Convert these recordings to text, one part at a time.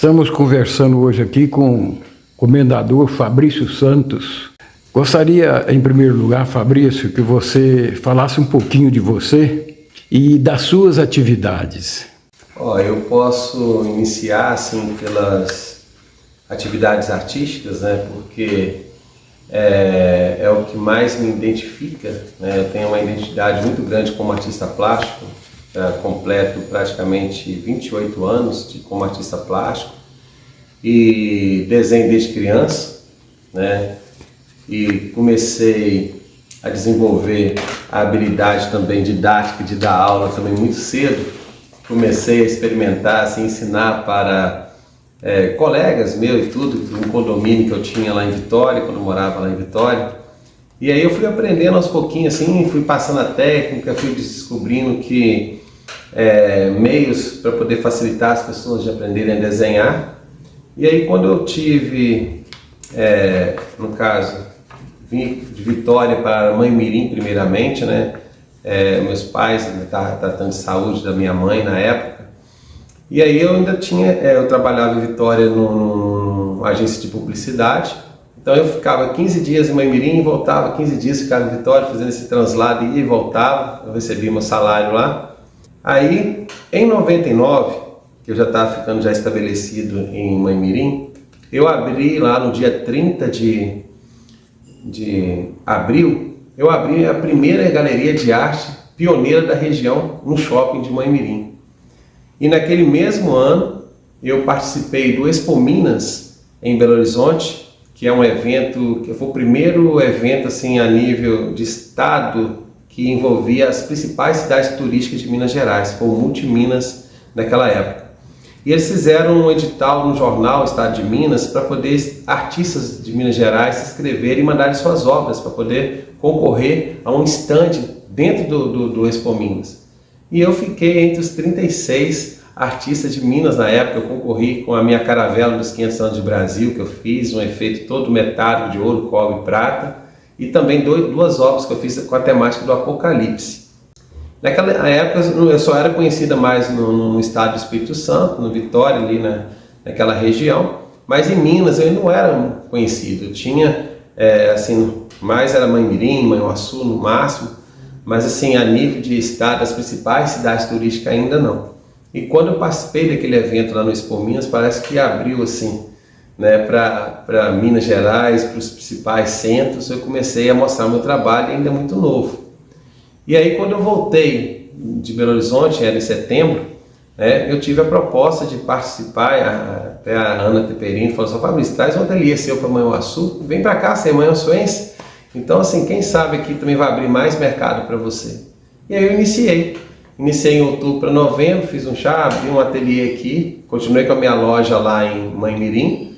Estamos conversando hoje aqui com o comendador Fabrício Santos. Gostaria, em primeiro lugar, Fabrício, que você falasse um pouquinho de você e das suas atividades. Eu posso iniciar assim pelas atividades artísticas, né? Porque é o que mais me identifica, né? Eu tenho uma identidade muito grande como artista plástico. Completo praticamente 28 anos como artista plástico e desenho desde criança, né? E comecei a desenvolver a habilidade também didática de dar aula também muito cedo. Comecei a experimentar, assim, ensinar para colegas meus e tudo, um condomínio que eu tinha lá em Vitória, quando eu morava lá em Vitória. E aí eu fui aprendendo aos pouquinhos, assim, fui passando a técnica, fui descobrindo que meios para poder facilitar as pessoas de aprenderem a desenhar. E aí quando eu tive, no caso, vim de Vitória para Mãe-Mirim primeiramente, né? Meus pais estavam tratando de saúde da minha mãe na época. E aí eu ainda tinha, eu trabalhava em Vitória numa agência de publicidade. Então eu ficava 15 dias em Mãe-Mirim, voltava 15 dias, ficava em Vitória fazendo esse translado, ia e voltava. Eu recebia meu salário lá. Aí, em 99, que eu já estava ficando já estabelecido em Mãe-Mirim, eu abri lá no dia 30 de abril, eu abri a primeira galeria de arte pioneira da região no shopping de Mãe-Mirim. E naquele mesmo ano, eu participei do Expo Minas em Belo Horizonte, que é um evento, que foi o primeiro evento assim, a nível de estado, que envolvia as principais cidades turísticas de Minas Gerais, foi o Multiminas naquela época. E eles fizeram um edital no jornal Estado de Minas para poder artistas de Minas Gerais se inscreverem e mandarem suas obras para poder concorrer a um stand dentro do Expo Minas. E eu fiquei entre os 36 artistas de Minas na época. Eu concorri com a minha caravela dos 500 anos de Brasil, que eu fiz um efeito todo metálico de ouro, cobre e prata. E também duas obras que eu fiz com a temática do Apocalipse. Naquela época eu só era conhecida mais no estado do Espírito Santo, no Vitória, ali naquela região, mas em Minas eu não era conhecido. Eu tinha, mais era Mãe-Mirim, Manhuaçu no máximo, mas assim, a nível de estado, as principais cidades turísticas ainda não. E quando eu participei daquele evento lá no Expo Minas, parece que abriu assim, né, para Minas Gerais, para os principais centros. Eu comecei a mostrar meu trabalho ainda muito novo. E aí quando eu voltei de Belo Horizonte, era em setembro, né, eu tive a proposta de participar. Até a Ana Teperini falou assim: Fabrício, traz um ateliê seu para Manhuaçu, vem para cá, você é manhuaçuense, então assim, quem sabe aqui também vai abrir mais mercado para você. E aí eu iniciei em outubro para novembro, fiz um chá, abri um ateliê aqui, continuei com a minha loja lá em Mãe-Mirim.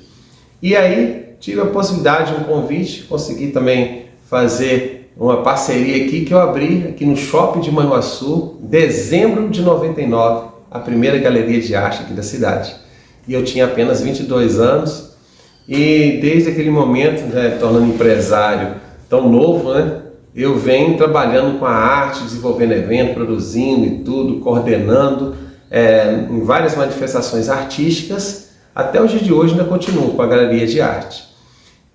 E aí tive a possibilidade de um convite, consegui também fazer uma parceria aqui, que eu abri aqui no shopping de Manhuaçu, dezembro de 99, a primeira galeria de arte aqui da cidade. E eu tinha apenas 22 anos e desde aquele momento, né, tornando empresário tão novo, né, eu venho trabalhando com a arte, desenvolvendo evento, produzindo e tudo, coordenando em várias manifestações artísticas. Até o dia de hoje ainda continuo com a galeria de arte.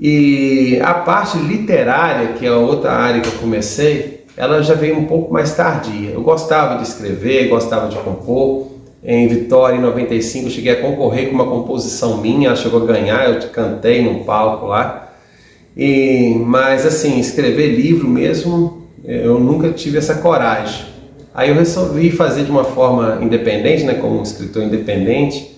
E a parte literária, que é a outra área que eu comecei, ela já veio um pouco mais tardia. Eu gostava de escrever, gostava de compor. Em Vitória, em 95, eu cheguei a concorrer com uma composição minha, ela chegou a ganhar, eu cantei num palco lá. Mas assim, escrever livro mesmo, eu nunca tive essa coragem. Aí eu resolvi fazer de uma forma independente, né, como um escritor independente,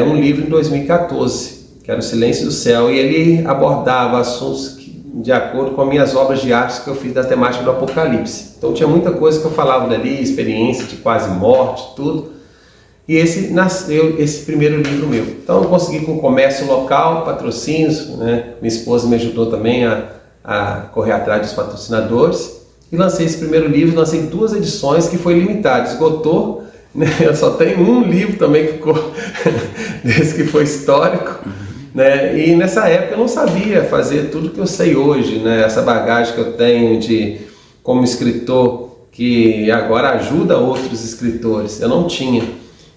um livro em 2014, que era O Silêncio do Céu, e ele abordava assuntos de acordo com as minhas obras de arte que eu fiz da temática do Apocalipse. Então tinha muita coisa que eu falava dali, experiência de quase morte, tudo. E esse nasceu, esse primeiro livro meu. Então eu consegui com o comércio local, patrocínios, né? Minha esposa me ajudou também a correr atrás dos patrocinadores, e lancei esse primeiro livro. Lancei 2 edições, que foi limitado, esgotou. Eu só tenho um livro também que ficou desse, que foi histórico, né? E nessa época eu não sabia fazer tudo que eu sei hoje, né? Essa bagagem que eu tenho como escritor, que agora ajuda outros escritores, eu não tinha.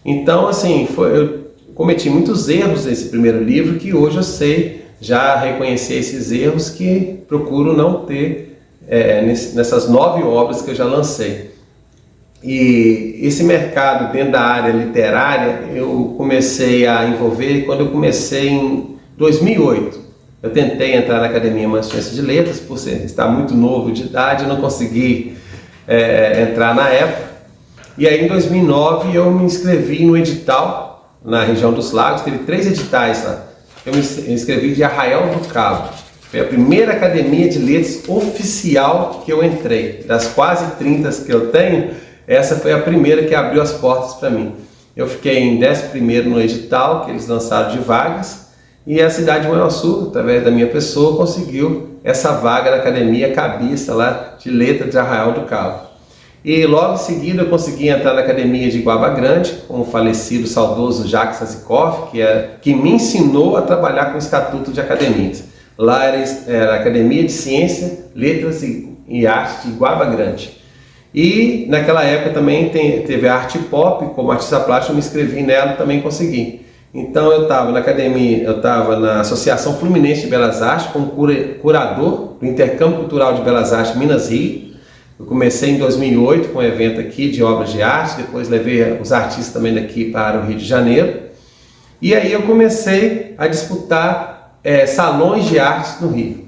Então assim, eu cometi muitos erros nesse primeiro livro que hoje eu sei já reconhecer esses erros que procuro não ter nessas 9 obras que eu já lancei. E esse mercado dentro da área literária eu comecei a envolver quando eu comecei em 2008. Eu tentei entrar na Academia Ciências de Letras, por estar muito novo de idade, eu não consegui entrar na época. E aí em 2009 eu me inscrevi no edital na região dos Lagos, teve 3 editais lá. Eu me inscrevi de Arraial do Cabo. Foi a primeira academia de letras oficial que eu entrei. Das quase 30 que eu tenho, essa foi a primeira que abriu as portas para mim. Eu fiquei em 11º no edital que eles lançaram de vagas, e a cidade de Manhuaçu, através da minha pessoa, conseguiu essa vaga na academia cabeça lá de letras de Arraial do Cabo. E logo em seguida eu consegui entrar na academia de Iguaba Grande, com o falecido saudoso Jacques Sazikoff, que me ensinou a trabalhar com o Estatuto de Academias. Lá era a Academia de Ciência, Letras e Arte de Iguaba Grande. E naquela época também teve a Arte Pop, como artista plástico, eu me inscrevi nela e também consegui. Então eu estava na academia, eu estava na Associação Fluminense de Belas Artes, como curador do Intercâmbio Cultural de Belas Artes Minas Rio. Eu comecei em 2008 com um evento aqui de obras de arte, depois levei os artistas também daqui para o Rio de Janeiro. E aí eu comecei a disputar salões de arte no Rio.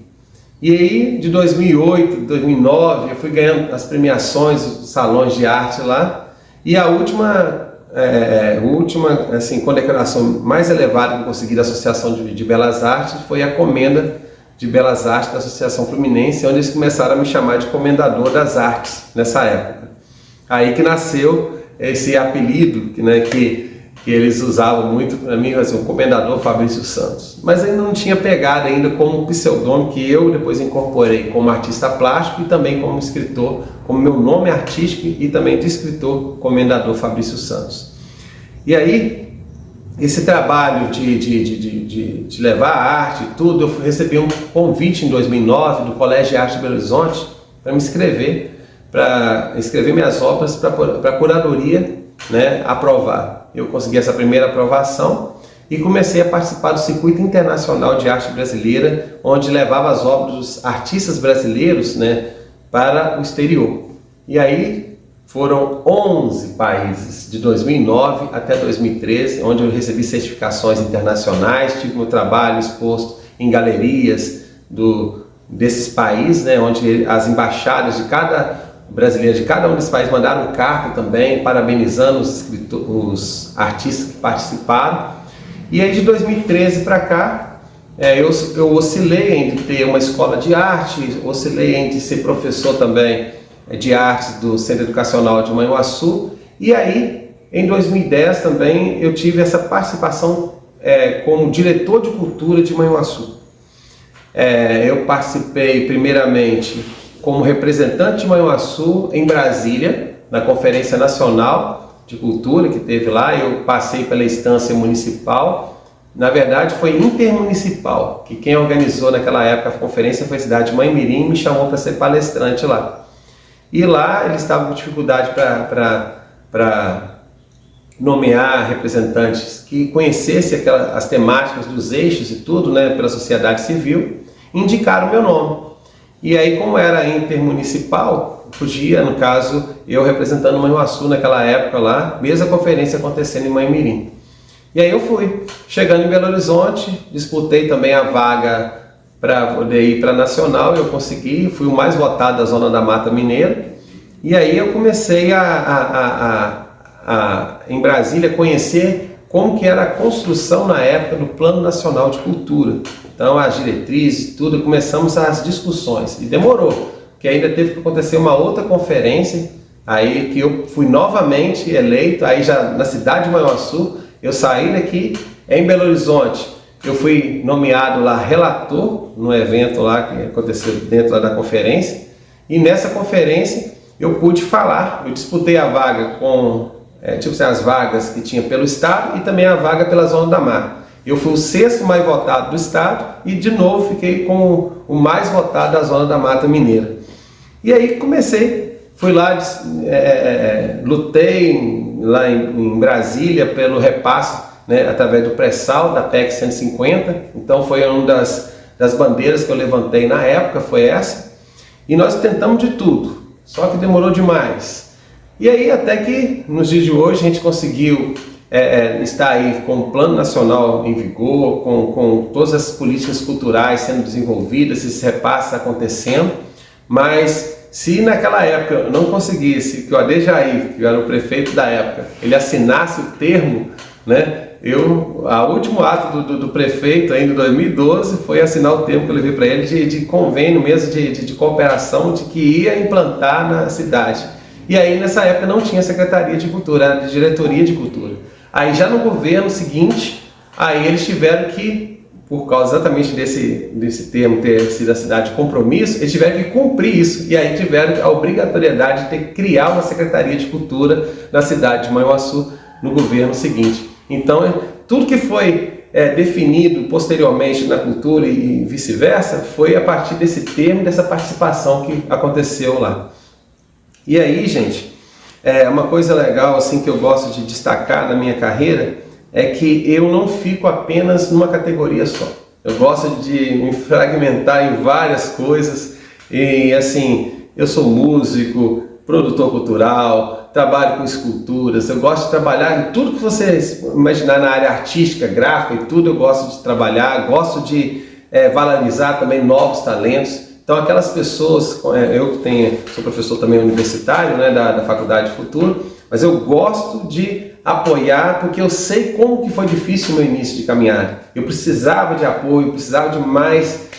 E aí de 2008, 2009, eu fui ganhando as premiações dos salões de arte lá. E a última assim, condecoração mais elevada que eu consegui da Associação de Belas Artes foi a Comenda de Belas Artes da Associação Fluminense, onde eles começaram a me chamar de Comendador das Artes nessa época. Aí que nasceu esse apelido que eles usavam muito para mim, assim, o Comendador Fabrício Santos. Mas ainda não tinha pegado ainda como pseudônimo, que eu depois incorporei como artista plástico e também como escritor, como meu nome artístico e também de escritor, Comendador Fabrício Santos. E aí, esse trabalho de levar a arte e tudo, eu recebi um convite em 2009 do Colégio de Arte de Belo Horizonte para me inscrever, para escrever minhas obras para a curadoria, aprovar. Eu consegui essa primeira aprovação e comecei a participar do Circuito Internacional de Arte Brasileira, onde levava as obras dos artistas brasileiros para o exterior. E aí foram 11 países, de 2009 até 2013, onde eu recebi certificações internacionais, tive meu trabalho exposto em galerias desses países, onde as embaixadas de cada brasileiro, de cada um desses países, mandaram carta também, parabenizando os artistas que participaram. E aí de 2013 para cá, eu oscilei entre ter uma escola de arte, oscilei entre ser professor também de artes do Centro Educacional de Manhuaçu, e aí em 2010 também eu tive essa participação como diretor de cultura de Manhuaçu. Eu participei primeiramente como representante de Manhuaçu em Brasília, na Conferência Nacional de Cultura que teve lá. Eu passei pela instância municipal, na verdade foi intermunicipal, que quem organizou naquela época a conferência foi a cidade de Mãemirim e me chamou para ser palestrante lá. E lá eles estavam com dificuldade para nomear representantes que conhecessem as temáticas dos eixos e tudo, pela sociedade civil, indicaram o meu nome. E aí, como era intermunicipal, podia, no caso, eu representando Manhuaçu naquela época lá, mesmo a conferência acontecendo em Mãemirim. E aí eu fui, chegando em Belo Horizonte, disputei também a vaga para poder ir para a Nacional, eu consegui, fui o mais votado da Zona da Mata Mineira, e aí eu comecei em Brasília, conhecer como que era a construção na época do Plano Nacional de Cultura. Então as diretrizes, tudo, começamos as discussões, e demorou, porque ainda teve que acontecer uma outra conferência, aí que eu fui novamente eleito, aí já na cidade de Manhuaçu, eu saí daqui em Belo Horizonte, eu fui nomeado lá relator no evento lá que aconteceu dentro lá da conferência, e nessa conferência eu pude falar, eu disputei a vaga com, as vagas que tinha pelo estado e também a vaga pela Zona da Mata. Eu fui o 6º mais votado do estado e de novo fiquei com o mais votado da Zona da Mata Mineira. E aí fui lá, lutei lá em Brasília pelo repasse né, através do pré-sal da PEC 150. Então foi uma das bandeiras que eu levantei na época, foi essa. E nós tentamos de tudo, só que demorou demais. E aí até que nos dias de hoje a gente conseguiu estar aí com o Plano Nacional em vigor, com todas as políticas culturais sendo desenvolvidas, esses repasses acontecendo, mas se naquela época eu não conseguisse que o AD Jair, que era o prefeito da época, ele assinasse o termo, né, o último ato do prefeito ainda em 2012 foi assinar o termo que eu levei para ele de convênio mesmo, de cooperação, de que ia implantar na cidade. E aí nessa época não tinha Secretaria de Cultura, era de Diretoria de Cultura. Aí já no governo seguinte, aí eles tiveram que, por causa exatamente desse termo ter sido a cidade de compromisso, eles tiveram que cumprir isso. E aí tiveram a obrigatoriedade de ter que criar uma Secretaria de Cultura na cidade de Manhuaçu no governo seguinte. Então, tudo que foi definido posteriormente na cultura e vice-versa, foi a partir desse termo, dessa participação que aconteceu lá. E aí, gente, uma coisa legal assim que eu gosto de destacar na minha carreira é que eu não fico apenas numa categoria só. Eu gosto de me fragmentar em várias coisas e assim, eu sou músico, produtor cultural, trabalho com esculturas, eu gosto de trabalhar em tudo que vocês imaginar na área artística, gráfica e tudo eu gosto de trabalhar, gosto de valorizar também novos talentos. Então aquelas pessoas, eu que sou professor também universitário, né, da Faculdade de Futuro, mas eu gosto de apoiar porque eu sei como que foi difícil o meu início de caminhada. Eu precisava de apoio, precisava de mais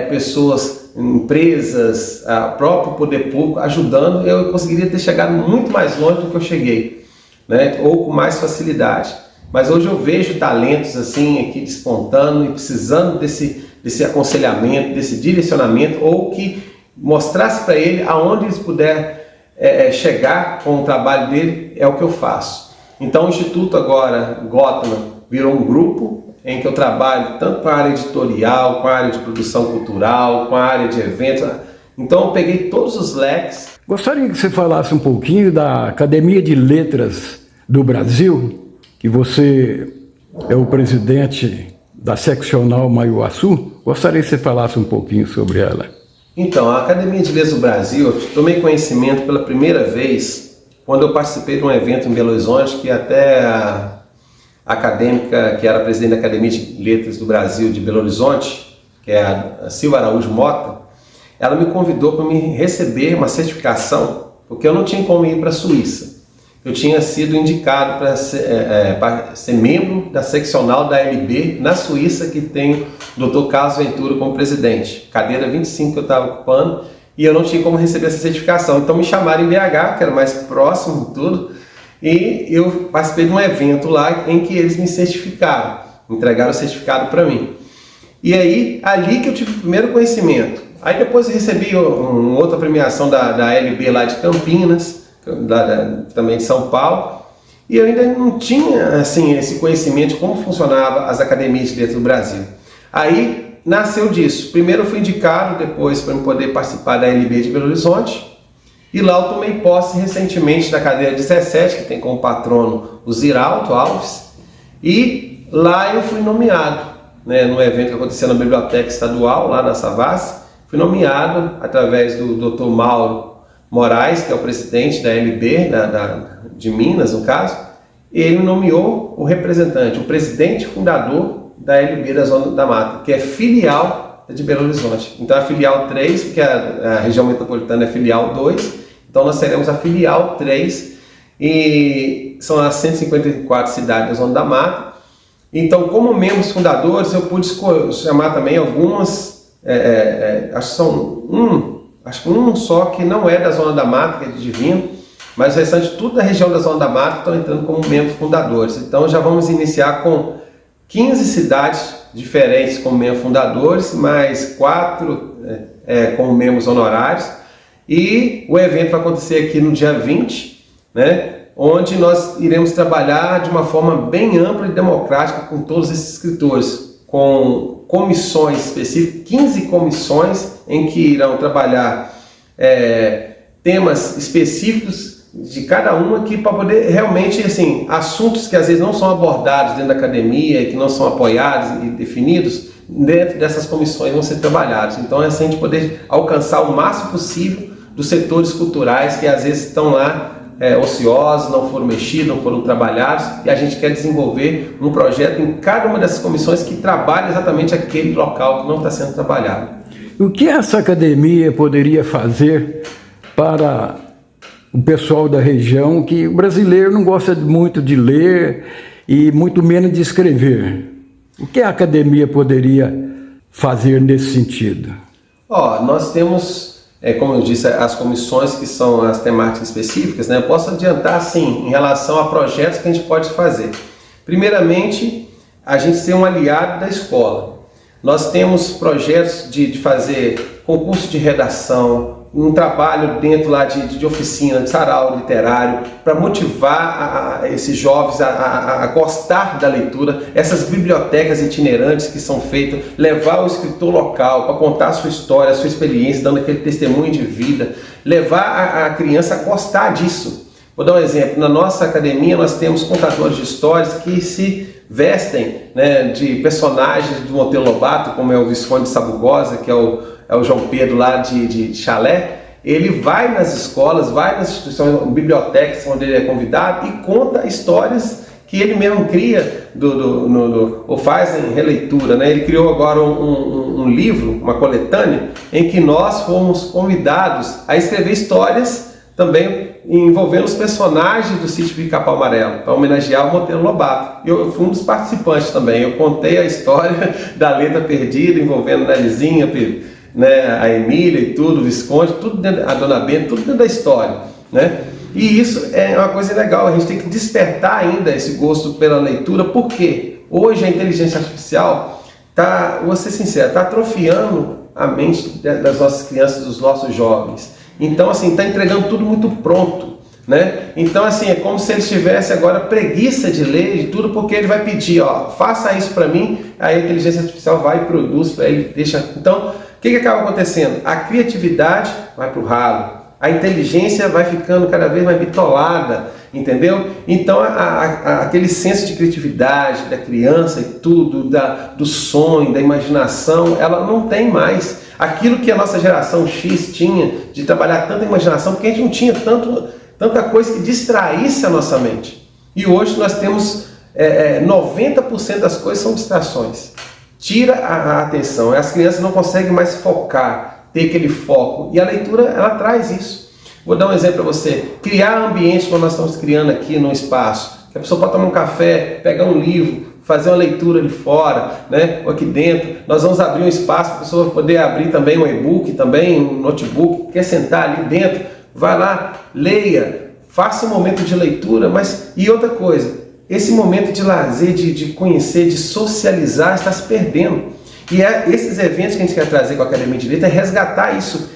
pessoas, empresas, próprio poder público ajudando. Eu conseguiria ter chegado muito mais longe do que eu cheguei, né, ou com mais facilidade. Mas hoje eu vejo talentos assim aqui despontando e precisando desse aconselhamento, desse direcionamento, ou que mostrasse para ele aonde ele puder chegar com o trabalho dele, é o que eu faço. Então o Instituto agora, Gottman, virou um grupo em que eu trabalho tanto com a área editorial, com a área de produção cultural, com a área de eventos. Então eu peguei todos os leques. Gostaria que você falasse um pouquinho da Academia de Letras do Brasil, que você é o presidente da seccional Manhuaçu. Gostaria que você falasse um pouquinho sobre ela. Então, a Academia de Letras do Brasil, eu tomei conhecimento pela primeira vez quando eu participei de um evento em Belo Horizonte, que até a acadêmica, que era presidente da Academia de Letras do Brasil de Belo Horizonte, que é a Silva Araújo Mota, ela me convidou para me receber uma certificação, porque eu não tinha como ir para a Suíça. Eu tinha sido indicado para ser membro da seccional da LB na Suíça, que tem o Dr. Carlos Ventura como presidente, cadeira 25 que eu estava ocupando, e eu não tinha como receber essa certificação. Então me chamaram em BH, que era mais próximo de tudo, e eu participei de um evento lá em que eles me certificaram, entregaram o certificado para mim. E aí, ali que eu tive o primeiro conhecimento. Aí depois eu recebi uma outra premiação da LB lá de Campinas, também de São Paulo, e eu ainda não tinha assim, esse conhecimento de como funcionava as academias de letras do Brasil. Aí nasceu disso. Primeiro eu fui indicado depois para poder participar da LB de Belo Horizonte, e lá eu tomei posse recentemente da cadeira 17, que tem como patrono o Ziraldo Alves, e lá eu fui nomeado, né, no evento que aconteceu na Biblioteca Estadual, lá na Savassi. Fui nomeado através do Dr. Mauro Moraes, que é o presidente da LB, de Minas, no caso. Ele nomeou o representante, o presidente fundador da LB da Zona da Mata, que é filial de Belo Horizonte. Então a filial 3, porque a região metropolitana é filial 2, então nós seremos a filial 3, e são as 154 cidades da Zona da Mata. Então, como membros fundadores, eu pude chamar também algumas, acho que um só que não é da Zona da Mata, que é de Divino, mas o restante tudo da região da Zona da Mata estão entrando como membros fundadores. Então já vamos iniciar com 15 cidades diferentes como membros fundadores, mais 4 como membros honorários, e o evento vai acontecer aqui no dia 20, né, onde nós iremos trabalhar de uma forma bem ampla e democrática com todos esses escritores, com comissões específicas, 15 comissões em que irão trabalhar temas específicos de cada uma aqui para poder realmente, assim, assuntos que às vezes não são abordados dentro da academia e que não são apoiados e definidos, dentro dessas comissões vão ser trabalhados. Então é assim a gente poder alcançar o máximo possível dos setores culturais que às vezes estão lá ociosos, não foram mexidos, não foram trabalhados, e a gente quer desenvolver um projeto em cada uma dessas comissões que trabalha exatamente aquele local que não está sendo trabalhado. O que essa academia poderia fazer para o pessoal da região, que o brasileiro não gosta muito de ler e muito menos de escrever? O que a academia poderia fazer nesse sentido? Nós temos, como eu disse, as comissões que são as temáticas específicas, né? Eu posso adiantar, sim, em relação a projetos que a gente pode fazer. Primeiramente, a gente ser um aliado da escola. Nós temos projetos de fazer concurso de redação, um trabalho dentro lá de oficina, de sarau literário, para motivar esses jovens a gostar da leitura, essas bibliotecas itinerantes que são feitas, levar o escritor local para contar a sua história, a sua experiência, dando aquele testemunho de vida, levar a criança a gostar disso. Vou dar um exemplo, na nossa academia nós temos contadores de histórias que se vestem, né, de personagens do Monteiro Lobato, como é o Visconde de Sabugosa, que é o João Pedro lá de Chalé. Ele vai nas escolas, vai nas instituições, bibliotecas onde ele é convidado e conta histórias que ele mesmo cria ou faz em releitura, né? Ele criou agora um livro, uma coletânea, em que nós fomos convidados a escrever histórias também envolvendo os personagens do Sítio Pica-Pau Amarelo, para homenagear o Monteiro Lobato. Eu fui um dos participantes também. Eu contei a história da letra perdida, envolvendo a Narizinha, né, a Emília e tudo, o Visconde, tudo dentro, a Dona Benta, tudo dentro da história, né? E isso é uma coisa legal, a gente tem que despertar ainda esse gosto pela leitura, porque hoje a inteligência artificial vou ser sincero, está atrofiando a mente das nossas crianças, dos nossos jovens. Então, assim, está entregando tudo muito pronto, né? Então, assim, é como se ele tivesse agora preguiça de ler de tudo, porque ele vai pedir, faça isso para mim, aí a inteligência artificial vai e produz para ele, deixa. Então, o que acaba acontecendo? A criatividade vai para o ralo, a inteligência vai ficando cada vez mais bitolada, entendeu? Então, aquele senso de criatividade da criança e tudo, do sonho, da imaginação, ela não tem mais. Aquilo que a nossa geração X tinha, de trabalhar tanta imaginação, porque a gente não tinha tanta coisa que distraísse a nossa mente. E hoje nós temos 90% das coisas são distrações. Tira a atenção, as crianças não conseguem mais focar, ter aquele foco. E a leitura, ela traz isso. Vou dar um exemplo para você. Criar ambiente como nós estamos criando aqui no espaço. Que a pessoa pode tomar um café, pegar um livro, fazer uma leitura ali fora, né? Ou aqui dentro. Nós vamos abrir um espaço para a pessoa poder abrir também um e-book, também um notebook. Quer sentar ali dentro? Vai lá, leia, faça um momento de leitura. E outra coisa, esse momento de lazer, de conhecer, de socializar, está se perdendo. E esses eventos que a gente quer trazer com a Academia de Direito é resgatar isso.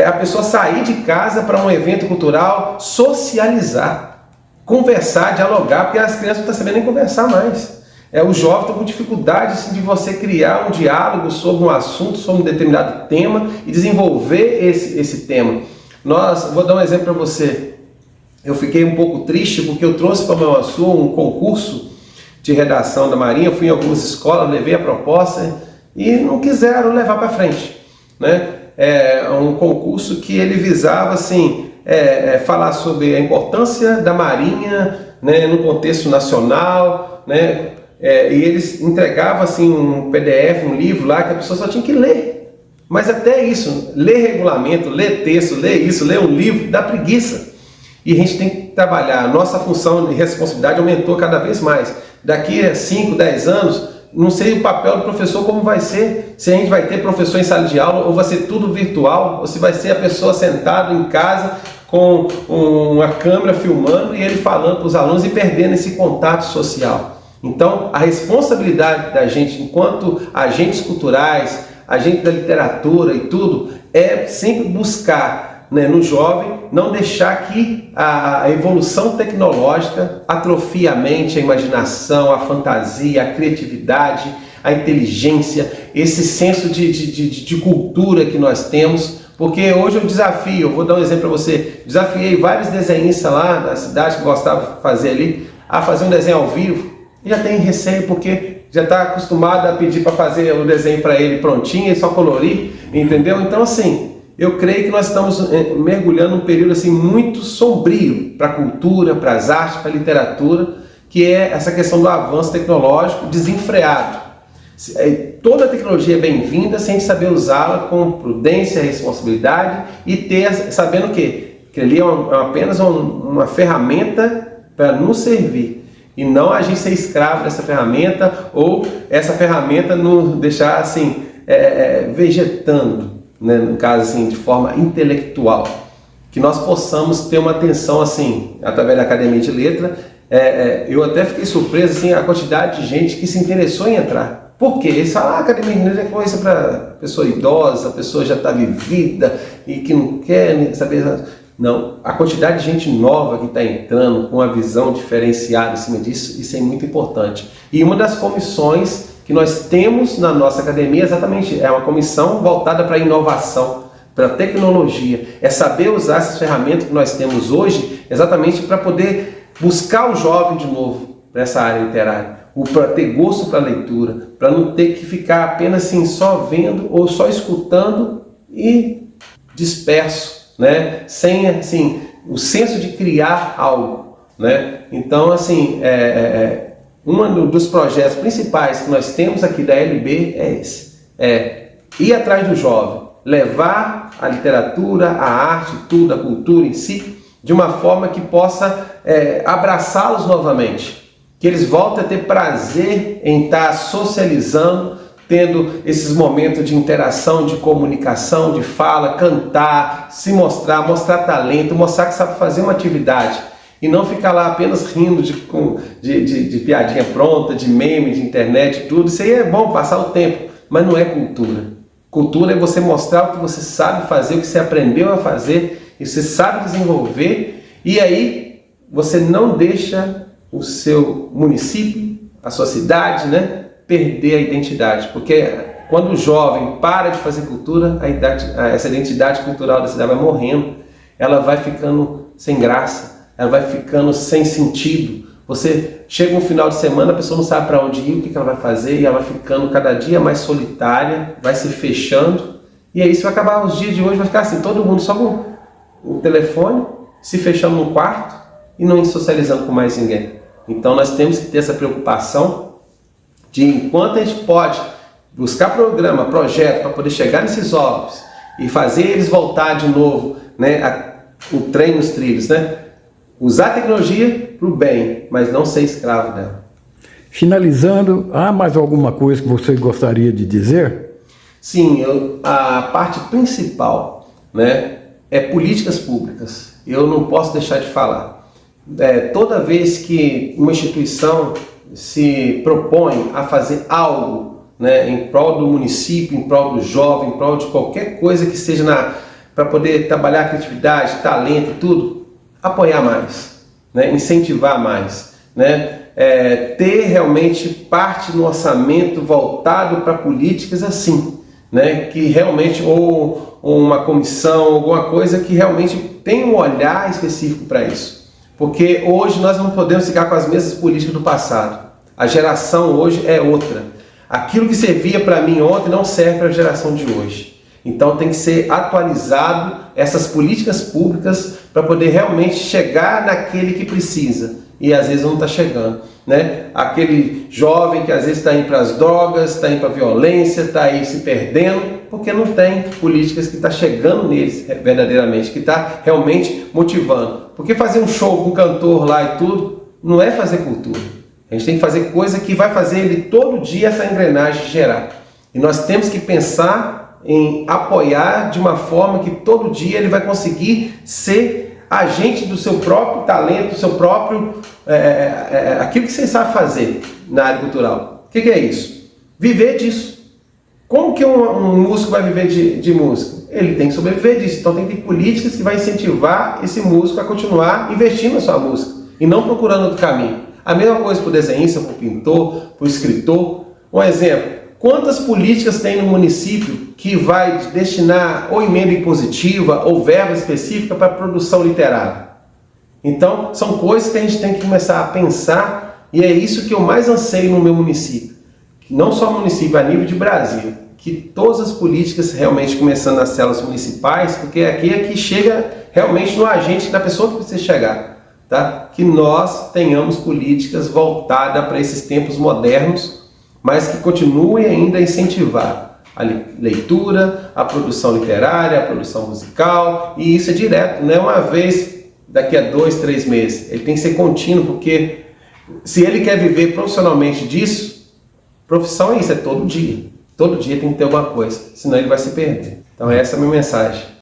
A pessoa sair de casa para um evento cultural, socializar, conversar, dialogar, porque as crianças não estão sabendo nem conversar mais. Os jovens estão com dificuldade assim, de você criar um diálogo sobre um assunto, sobre um determinado tema e desenvolver esse tema. Vou dar um exemplo para você. Eu fiquei um pouco triste porque eu trouxe para Manhuaçu um concurso de redação da Marinha. Eu fui em algumas escolas, levei a proposta e não quiseram levar para frente, né? É um concurso que ele visava assim, falar sobre a importância da Marinha, né, no contexto nacional, né? E eles entregavam assim um PDF, um livro lá que a pessoa só tinha que ler. Mas até isso, ler regulamento, ler texto, ler isso, ler um livro, dá preguiça. E a gente tem que trabalhar, a nossa função e responsabilidade aumentou cada vez mais. Daqui a 5, 10 anos, não sei o papel do professor como vai ser, se a gente vai ter professor em sala de aula, ou vai ser tudo virtual, ou se vai ser a pessoa sentada em casa com uma câmera filmando e ele falando para os alunos e perdendo esse contato social. Então, a responsabilidade da gente, enquanto agentes culturais, agentes da literatura e tudo, é sempre buscar, né, no jovem, não deixar que a evolução tecnológica atrofie a mente, a imaginação, a fantasia, a criatividade, a inteligência, esse senso de cultura que nós temos, Porque hoje eu desafio, eu vou dar um exemplo para você, desafiei vários desenhistas lá da cidade que gostavam de fazer ali, a fazer um desenho ao vivo, e já tem receio porque já está acostumado a pedir para fazer o desenho para ele prontinho, e só colorir, entendeu? Então assim, eu creio que nós estamos mergulhando num período assim, muito sombrio para a cultura, para as artes, para a literatura, que é essa questão do avanço tecnológico desenfreado. Toda a tecnologia é bem-vinda se a gente saber usá-la com prudência, responsabilidade e sabendo que ali é apenas uma ferramenta para nos servir e não a gente ser escravo dessa ferramenta ou essa ferramenta nos deixar assim vegetando, né, no caso assim, de forma intelectual. Que nós possamos ter uma atenção assim, através da Academia de Letra. Eu até fiquei surpreso assim, a quantidade de gente que se interessou em entrar. Por quê? Eles falam, Academia de Letra é coisa para pessoa idosa, a pessoa já está vivida e que não quer saber. Não, a quantidade de gente nova que está entrando com uma visão diferenciada em cima disso, isso é muito importante. E uma das comissões que nós temos na nossa academia exatamente é uma comissão voltada para a inovação, para a tecnologia. É saber usar essas ferramentas que nós temos hoje exatamente para poder buscar o jovem de novo para essa área literária, para ter gosto para a leitura, para não ter que ficar apenas assim só vendo ou só escutando e disperso, né? Sem assim o senso de criar algo, né? Então assim um dos projetos principais que nós temos aqui da LB é esse, ir atrás do jovem, levar a literatura, a arte, tudo, a cultura em si, de uma forma que possa abraçá-los novamente, que eles voltem a ter prazer em estar socializando, tendo esses momentos de interação, de comunicação, de fala, cantar, se mostrar talento, mostrar que sabe fazer uma atividade e não ficar lá apenas rindo de piadinha pronta, de meme, de internet, tudo. Isso aí é bom, passar o tempo, mas não é cultura. Cultura é você mostrar o que você sabe fazer, o que você aprendeu a fazer, e você sabe desenvolver, e aí você não deixa o seu município, a sua cidade, né, perder a identidade, porque quando o jovem para de fazer cultura, essa identidade cultural da cidade vai morrendo, ela vai ficando sem graça, ela vai ficando sem sentido. Você chega um final de semana, a pessoa não sabe para onde ir, o que ela vai fazer, e ela vai ficando cada dia mais solitária, vai se fechando, e aí isso vai acabar. Os dias de hoje vai ficar assim, todo mundo só com o telefone, se fechando no quarto e não socializando com mais ninguém. Então nós temos que ter essa preocupação de, enquanto a gente pode buscar programa, projeto para poder chegar nesses jovens e fazer eles voltar de novo, né, o trem nos trilhos, né? Usar a tecnologia para o bem, mas não ser escravo dela. Finalizando, há mais alguma coisa que você gostaria de dizer? Sim, a parte principal, né, é políticas públicas. Eu não posso deixar de falar. Toda vez que uma instituição se propõe a fazer algo, né, em prol do município, em prol do jovem, em prol de qualquer coisa que seja para poder trabalhar a criatividade, talento e tudo, apoiar mais, né, incentivar mais, né, ter realmente parte no orçamento voltado para políticas assim, né, que realmente, ou uma comissão, alguma coisa que realmente tem um olhar específico para isso. Porque hoje nós não podemos ficar com as mesmas políticas do passado. A geração hoje é outra. Aquilo que servia para mim ontem não serve para a geração de hoje. Então tem que ser atualizado essas políticas públicas para poder realmente chegar naquele que precisa. E às vezes não está chegando, né? Aquele jovem que às vezes está indo para as drogas, está indo para a violência, está aí se perdendo, porque não tem políticas que estão chegando neles verdadeiramente, que está realmente motivando. Porque fazer um show com um cantor lá e tudo, não é fazer cultura. A gente tem que fazer coisa que vai fazer ele todo dia essa engrenagem gerar. E nós temos que pensar em apoiar de uma forma que todo dia ele vai conseguir ser agente do seu próprio talento, do seu próprio aquilo que você sabe fazer na área cultural. O que é isso? Viver disso. Como que um músico vai viver de música? Ele tem que sobreviver disso. Então tem que ter políticas que vai incentivar esse músico a continuar investindo na sua música e não procurando outro caminho. A mesma coisa para o desenhista, para o pintor, para o escritor. Um exemplo, Quantas políticas tem no município que vai destinar ou emenda impositiva ou verba específica para a produção literária? Então, são coisas que a gente tem que começar a pensar, e é isso que eu mais anseio no meu município. Não só o município, a nível de Brasil. Que todas as políticas realmente começando nas células municipais, porque aqui é que chega realmente no agente da pessoa que precisa chegar. Tá? Que nós tenhamos políticas voltadas para esses tempos modernos, mas que continuem ainda a incentivar a leitura, a produção literária, a produção musical, e isso é direto, não é uma vez daqui a 2, 3 meses. Ele tem que ser contínuo, porque se ele quer viver profissionalmente disso, profissão é isso, é todo dia. Todo dia tem que ter alguma coisa, senão ele vai se perder. Então essa é a minha mensagem.